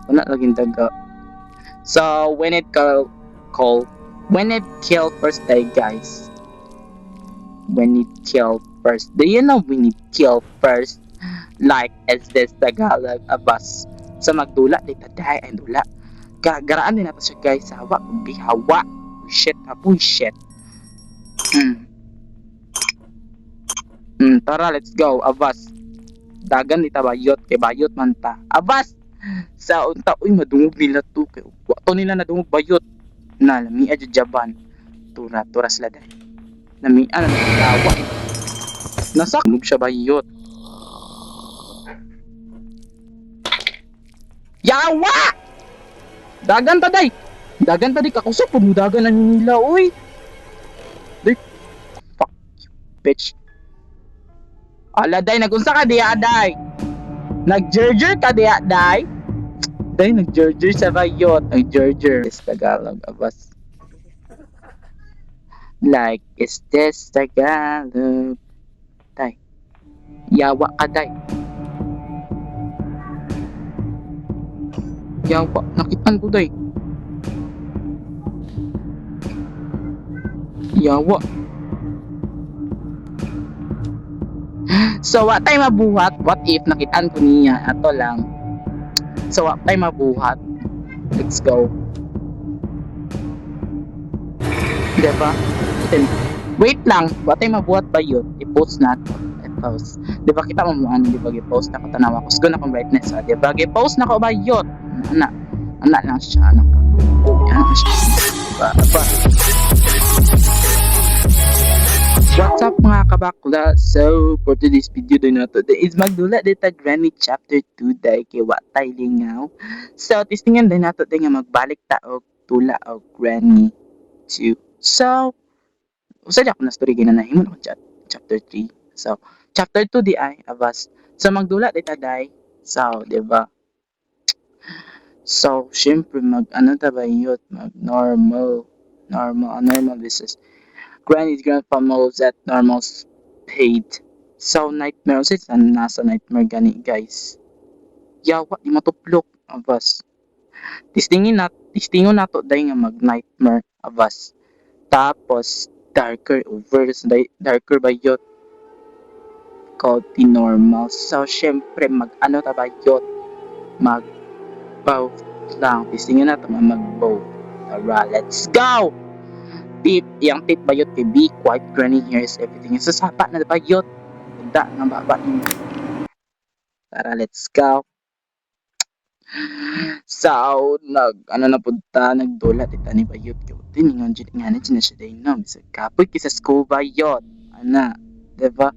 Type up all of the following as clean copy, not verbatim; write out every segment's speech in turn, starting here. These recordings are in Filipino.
Wala laging daga. So when it killed first day, guys. When it killed first. Do you know when it killed first? Like is this Tagalog abas. Sa magdula di taday ang dula. Garaan din nato siya, guys. Hawa kundi hawa. Shit, apoy shit. Tara, let's go. Abas. Dagan ita bayot kay bayot man ta. Abas. Sa unta uy madungog nila to kay wato nila nadungog bayot. Na lami adyo jaban. Tura sila dai. Lami ana nagawa. Nasaknog siya bayot. Yawa! Dagan ta day. Dagan ta di kakusap pud dagan na nila oy. Day. Fuck you, bitch. Ala day nagunsa ka diya day. Nag-jerjer ka diya day. Day nag-jerjer sa bayot. Nag-jerjer is Tagalog abas. Like is this Tagalog? Day. Yawa ka day. Yawa, nakitan ko day. Yawa. So, what tayo mabuhat? What if nakitaan ko niya? Ato lang. So, what tayo mabuhat? Let's go. Diba? Wait lang. What tayo mabuhat ba yun? I-post nato. I-post. Diba kita mo ano? Diba i-post na ko tanawa ko. Siguro na kong brightness. Diba? I-post na ko ba yun? Anak lang siya. Anak ka. Yan lang siya. Diba? What's up mga kabakla? So, for today's video din na today is magdula dito Granny Chapter 2 dahil kay Watay Lingaw. So, tistingan din nato din nga magbalik ta og tula og Granny 2. So, usad ako na story gina nahimon ako chapter 3. So, chapter 2 di ay abas. So, magdula dito dai. So, di ba? So, syempre ano ta ba yun? Normal business. Granny's grandpa moves at normal speed. So, nightmare. Kasi nasa nightmare gani, guys. Yawa, di matuplok. Abas. Tistingon nato dahil nga mag-nightmare. Abas. Tapos, darker over. Darker ba yun? Called the normal. So, syempre, ano ta ba yun? Mag-both lang. Tistingon nato mag-both. Tara, let's go! Yang tip bayot kay be quiet, Granny hears everything. Yung sasapa na bayot. Tanda nga baba niyo. Tara, let's go. So, nagdula dita ni bayot. Tiningon dyan nga na dyan na siya dahil no. Bisag kapoy kisa school bayot. Ana, diba?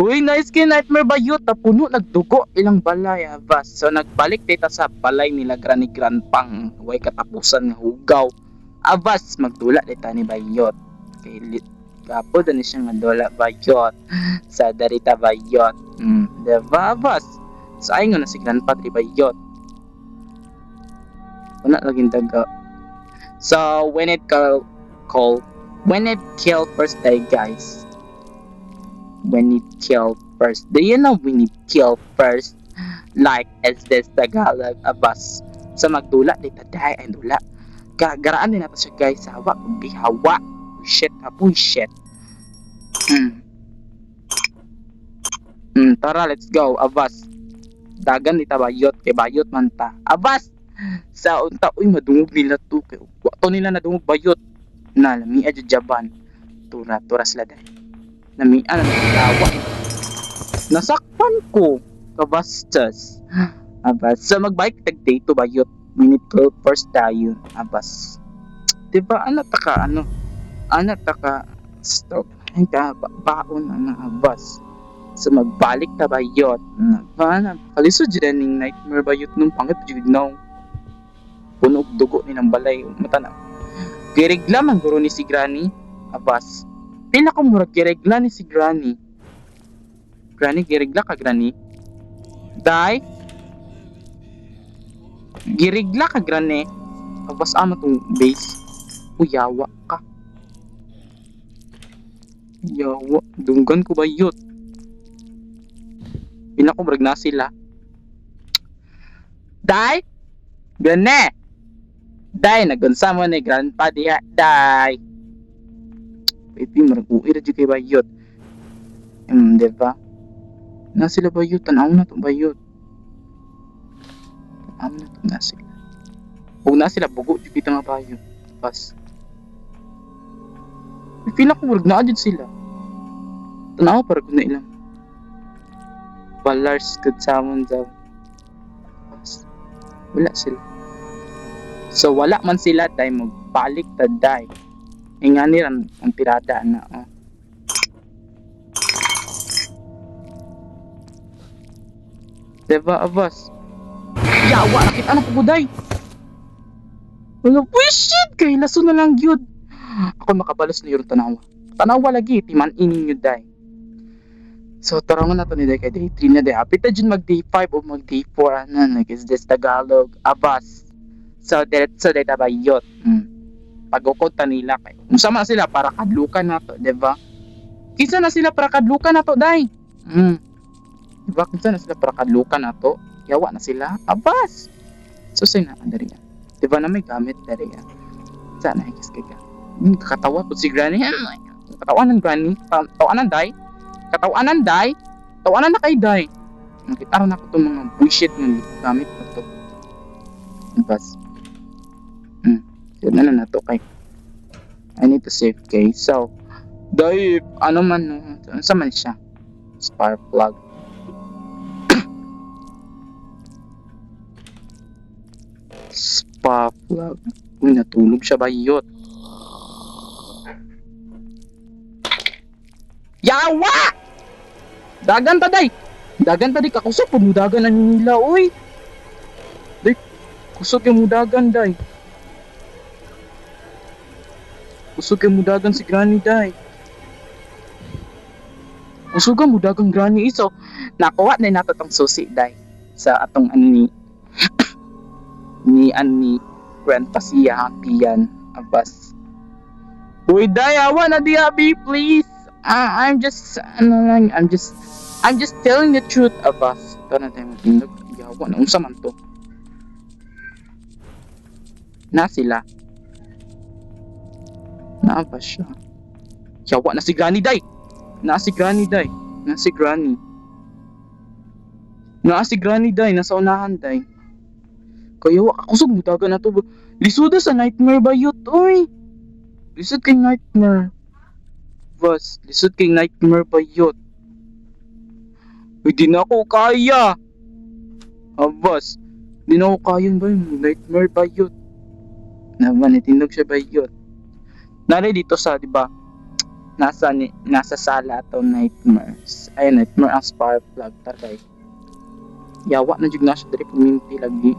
Uy, nice kay nightmare bayot. Tapuno, nagdugo ilang balay. Abas. So, nagbalik dita sa balay nila Granny Grandpang. Huwag katapusan ng hugaw. Abas, magdula dita ni bayot. Kay gapo dani siya magdula bayot. Sa darita bayot. Diba, abas? Sa ayon na si Grandpa tri bayot. Wala laging daga. So, when it killed first day, guys. When it killed first. Do you know when it killed first? Like, is this Tagalog abas? Sa magdula dita dahi ang dula. Garaan din nato siya, guys. Hawa kundi hawa. Shit, apoy shit. Tara, let's go. Abas. Dagan ita bayot kay bayot man ta. Abas. Sa unta uy madungog nila to kay wato nila nadungog bayot. Na lami adyo jaban. Tura sila dai. Lami ana nagawa. Nasakpan ko. Kabastas. Abas. So magbike tag date bayot. Minute ko first tayo. Abas. Diba anak taka stop. Ay ka baon na abas. So magbalik ta bayot. Kalisod dyan ning nightmare bayot nung pangit jud no. Puno og dugo ni ng balay mata na. Giregla man guro ni si Granny. Abas. Pila ko murag giregla ni si Granny. Granny giregla ka Granny. Dai. Girigla ka Granny. Abas ama tong base. Uyawa ka. Yawa. Dunggan ko bayot. Pila ko murag na sila. Dai. Gane! Day, nagunsa mo ni grandpa diha, day. Pwede marag uwi ra jud kay bayot. Di ba? Na sila bayot, tanaw na to bayot. Tanaw na to na sila. Huwag na sila bugo jud kita nga bayot. Pas. Feel ako murag naa jud sila. Tanaw para gud na ilang. Balars gud sa amon daw. Pas. Wala sila. So wala man sila day magbalik ta day. Ingani ran ang tirada na oh. Diba abas? Yawa nakita na puguday. Wala shit kay laso na lang gyud. Ako makabalos na yung tanawa. Tanawa lagi timan inin yun day. So tarangon nato ni day kay day 3 na day. Apit na dyan mag day 5 o mag day 4 ano like is this Tagalog abas. So diretso day tabayot. Pagukod ta nila kay. Musama sila para kadlukan nato, di ba? Kinsa na sila para kadlukan nato day? Di ba kinsa na sila para kadlukan nato? Yawa na sila. Abas. So say na andari yan. Di ba na may gamit dari yan? Sana hikis kay ka. Kakatawa po si Granny. Katawanan Granny. Tawanan day. Katawanan day. Tawanan na kay day. Nakita rin ako itong mga bullshit ng gamit na to. Abas. Yun na to kay. I need to save kay. So, day, ano man, sa man siya? Spark plug. Spark plug. Uy, natulog siya bayot. Yawa! Dagan ta day! Dagan ta day, kakusap po mudagan na nila, uy! Day, kusok yung mudagan day. Kusog yung mudagan si Granny day. Kusog ang mudagang Granny iso. Nakuha na nato tong susi day. Sa atong ani ni Grandpa siya piyan abas. Uy day, awa na di abi please. I'm just telling the truth abas. Ito na tayo matindog. Yawa na unsa man to. Na sila. Naapa siya. Yawa na si Granny day. Na si Granny day. Na si Granny. Na si Granny day. Nasa unahan day. Kaya kusog mutaga na to. Lisuda sa nightmare ba yun? Uy. Lisod kay nightmare. Bas. Lisod kay nightmare ba yun? Uy, di na ako kaya. Bas. Di na ako kaya ba yun? Nightmare ba yun? Naman, itindog siya ba yun? Nari dito sa, di ba? Nasa sala ato nightmares. Ay nightmare ang spark plug tagay. Yawa na jud na siya diri puminti lagi.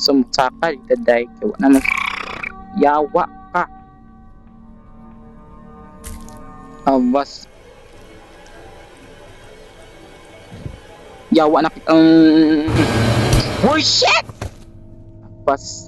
So mutsaka dito day kay wala na. Yawa ka. Awas. Yawa na kitang oh shit! Awas.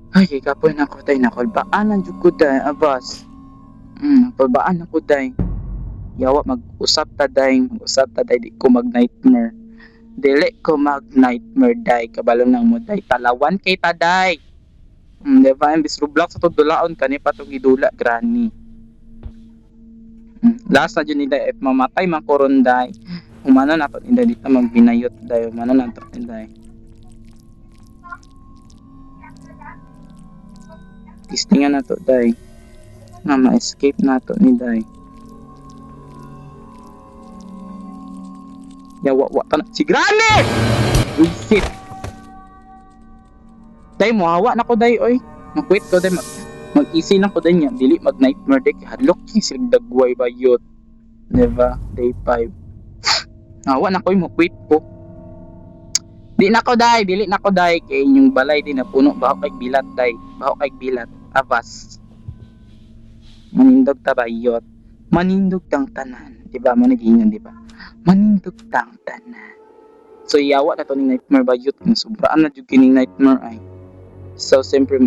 Ay, kapoy na ko day, nakulbaan ang jud ko day, abas. Nakulbaan ako day. Yawa, mag-usap ta day, di ko mag-nightmare. Dili ko mag-nightmare day, kabalo nang mo day, talawan kay ta day. Diba, imbis Roblox sa to dulaon, kani pa itong idula, Granny. Last na dyan nila, if mamatay man koron day, umano na to nila dito magbinayot day, umano na to nila. Listingan na to day. Nga ma-escape na to ni day. Yawa ta na si Granny! Uy shit! Day mo hawa na ko day oy. Mag-quit ko day mag-easy lang ko day niya. Dili mag-nightmare day. Hadlok yung silang dagway ba yun. Diba? Day 5. Hawa na ko yung mag-quit ko. Dili na ko day. Kaya yung balay din na puno. Baho kay bilat day. Baho kay bilat. Abas. Manindog tabayot. Manindog tang tanan. Diba? Managingan, diba? Manindog tang tanan. So, yawa na to ni nightmare bayot. Sobraan na dyan kining nightmare ay. So, siyempre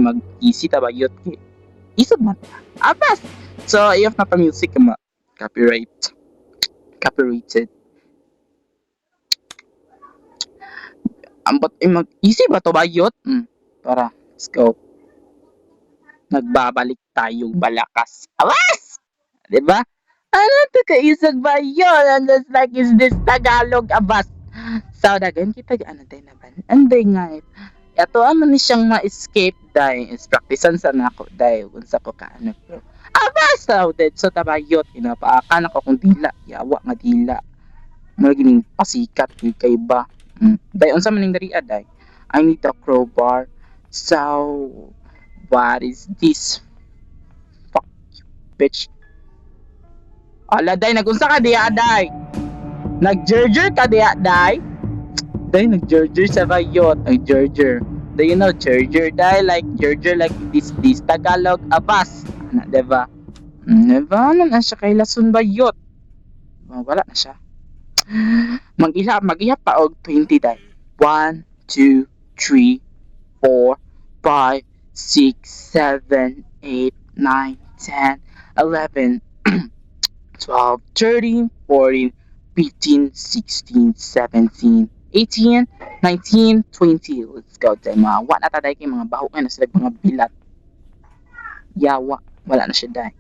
mag-easy tabayot. Isod man. Abas! So, i-off na pa music ma. Copyrighted. Ambot mag-easy ba to bayot? Tara, let's go. Nagbabalik tayong balakas. Awas! 'Di ba? Ano to ka isag bayot? And just like is this Tagalog abas? So dagan kita ano day na ban. Anday nga ato man ni siyang ma-escape dai is practicean sa nako dai unsa ko ka ano bro. Abas so dead so tabayot inapaakan ako kung dila yawa nga dila. Mura gining pasikat kay ba. Dai unsa man ning dariya dai? I need a crowbar. So what is this? Fuck you, bitch. Ala day nagunsa ka diya day. Nag-jerjer ka diya day. Day nag-jerjer sa bayot. Nag-jerjer. Do you know jerjer day like jerjer like this Tagalog abas. Ana diba? Diba na siya kay lason bayot. Wala na siya. Mag-ihap pa og 20 day. 1 2 3 4 5 6 7 8 9 10 11 12 13 14 15 16 17 18 19 20. Let's go tayo mga wa na taday kay mga baho na sila mga bilat. Yawa wala na siya day.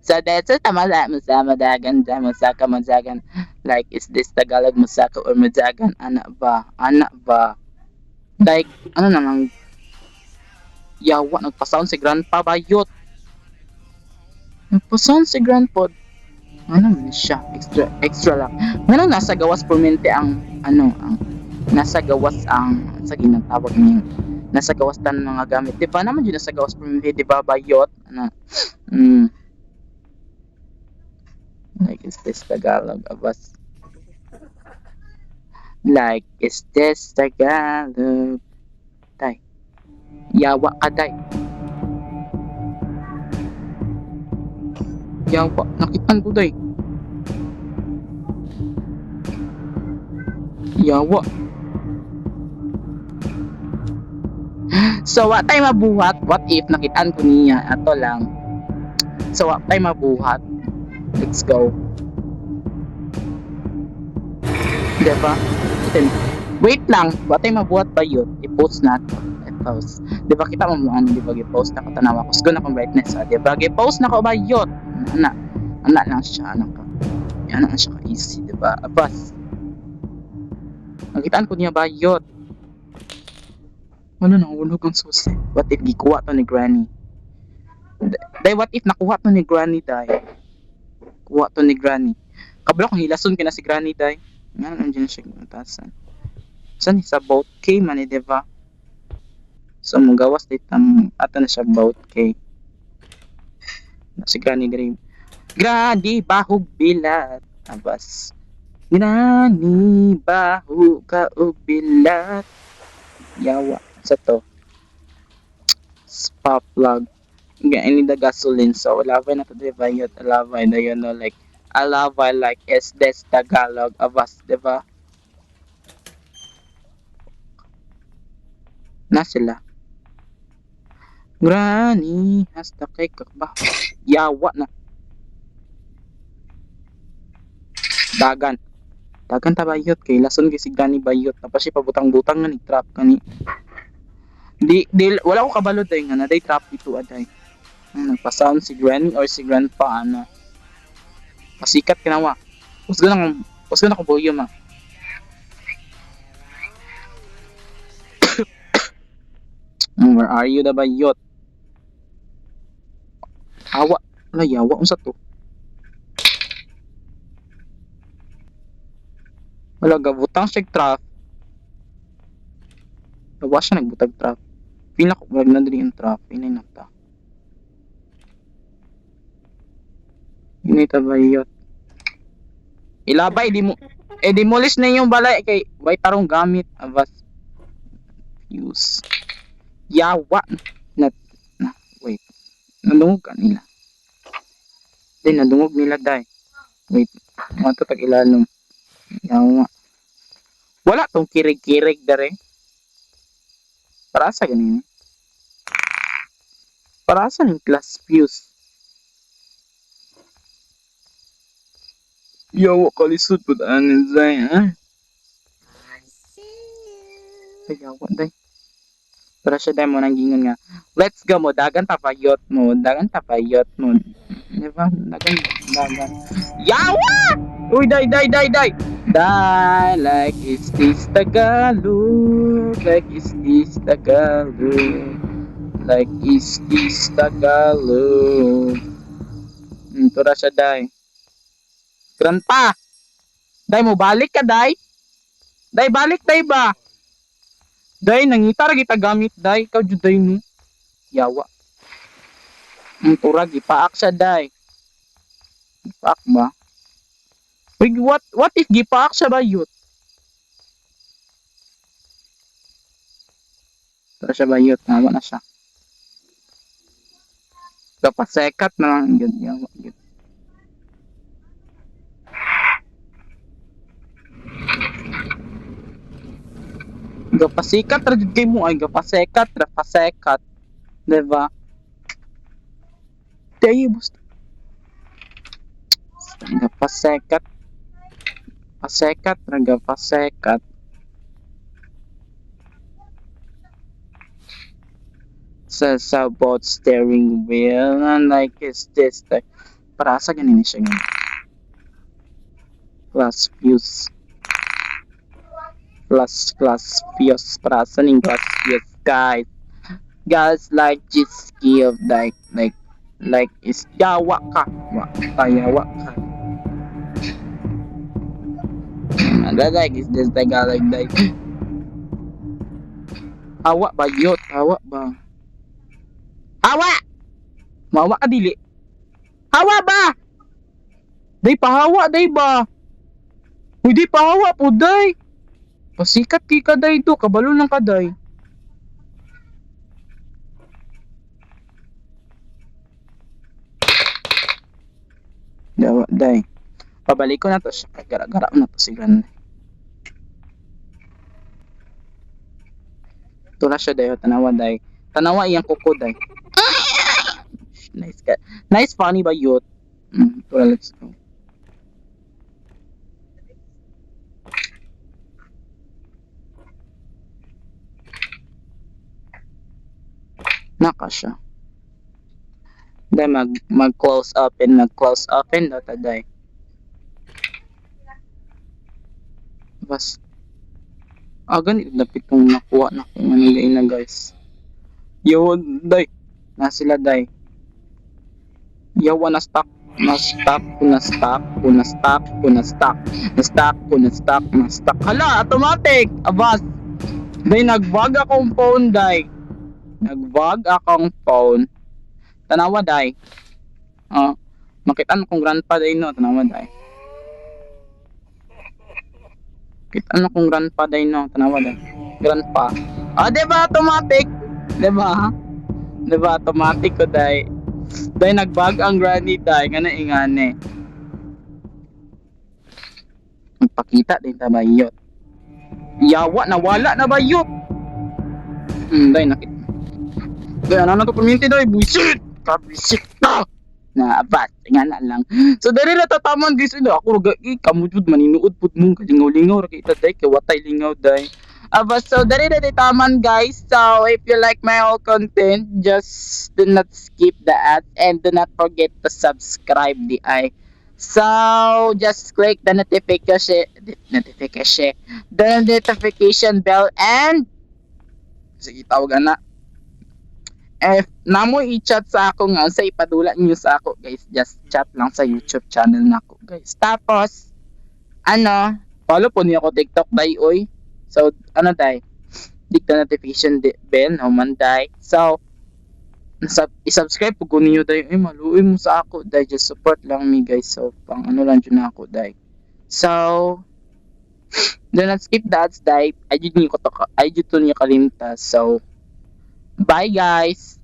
So that's it. Madagan dahil masaka madagan. Like, is this Tagalog masaka or madagan? Anak ba? Anak ba? Like, ano namang yawa, nagpasound si Grandpa Bayot. Nagpasound si Grandpa. Ano man siya? Extra lang. Ngayon nasa gawas permente ang, nasa gawas ang, sa ginatawag niya. Nasa gawas tan mga gamit. Diba naman yun nasa gawas permente, diba Bayot? Ano? Like, is this Tagalog abas? Like, is this Tagalog? Tay. Yawa ka, day. Yawa. Nakitan ko, day. Yawa. So, what tayo mabuhat? What if nakitaan ko niya? Ato lang. So, what tayo mabuhat? Let's go. Diba? Wait lang. What tayo mabuhat ba yun? I-post na to. I-post. Diba kita mo ano? Diba i-post na ko tanawa ko. Gusto na akong brightness ha. Diba i-post na ko ba yun? Anak lang siya. Anak ka. Yan lang siya ka-easy. Diba? Abas. Nakitaan ko niya ba yun? Ano nang ulog ang susi? What if gikuha to ni Granny? Day, what if nakuha to ni Granny, day? Kuha to ni Granny. Kabla kung hilason ka na si Granny, day. Nga, nandiyan siya ginatasan. Saan sa boat K man eh, diba? So, magawas dito ato na siya boat K. Si Granny Dream. Granny, bahog bilat. Abas. Granny, bahog ka o bilat. Yawa. Sa to. Spa plug. I need the gasoline, so alaway na to diba yun, alaway na yun, no, like, alaway like is this Tagalog abas, diba? Na sila. Granny, hasta kay kakba. Yawa na. Dagan. Dagan ta bayot, kay lason kay si Granny bayot. Tapos siya pabutang-butang nga ni-trap kani. Wala ko kabalo day nga na day trap dito aday. Nagpa-sound si Granny or si Grandpa ano. Pasikat kinawa. Usgo na ko boyo ma. Where are you da bayot? Awa, yawa unsa to? Wala gabutang siya trap. Nawa siya nagbutag trap. Pila ko wag na diri ang trap, inay na ta. Inita bayot. Ilabay di mo demolish na yung balay kay way tarong gamit abas. Use. Yawa na wait. Nadungog ka nila. Then nadungog nila dai. Wait. Mato tag ilalom. Yawa. Wala tong kirig-kirig dere. Para sa ganun. Para sa ng class views. Yawa kalisod pud anin zay ha. Ayaw, day. Pero siya day mo nang gingon nga, let's go mo, dagan tapayot mo, dagan tapayot mo. Di ba? Dagan. Yawa! Uy, day. Die, like is this Tagalog? Like is this Tagalog? Like is this Tagalog? Tura siya, day. Grandpa! Day mo, balik ka, day? Day, balik, day ba? Day, nangita ra kita gamit, day. Ikaw, juday no. Yawa. Tura, gipaak siya, day. Gipaak ba? Wait, what if gipaak siya ba, yut? Tura siya ba, yut? Nawa na siya. Kapasekat na lang. Yun, yawa, yut. Gapasikat ra jud kay mo ay gapasekat ra pasekat, diba? Tayo basta gapasekat pasekat ra gapasekat. Says about steering wheel and like is this like para sa ganin siya ngayon. Class views. Plus views para sa ning class views guys like just give like is yawa ka yawa ka like is this Tagalog like hawa ba yot hawa ba mawa ka dili hawa ba day pahawa day ba uy di pahawa po day pasikat ki kaday to kabalo lang kaday dawa day pabalik ko na to siya gara-gara na to si Gran tula siya day tanawa iyang kuko day nice funny ba yut tula let's go naka siya day mag close open daw taday bas ganito dapat kong nakuha na kung manilay na guys yun day na sila day yawa na stock hala automatic abas day nag-bug akong phone day tanawa day makita mo kung grandpa day no tanawa day kita mo kung grandpa day no tanawa day grandpa diba automatic diba automatic ko day nagbag ang granny day nga ingane magpakita din ta bayot yawa nawala na bayot day nakita day ano na to community day buisit kabisit na abas nga na lang so dali na tataman guys ako kamujud maninuod pud mo kalingaw-lingaw ra kita day kay watay lingaw day so dali na taman guys so if you like my whole content just do not skip the ads and do not forget to subscribe so just click the notification bell and sige tawagan na if namo i-chat sa ako nga sa ipadula niyo sa ako guys just chat lang sa YouTube channel nako guys tapos follow po niyo ako TikTok day oy so day click the notification bell no man day so i-subscribe po ko niyo day maluoy mo sa ako day just support lang me guys so pang lang dyan ako day so do not skip the ads day ay dito niyo kalimta so bye guys.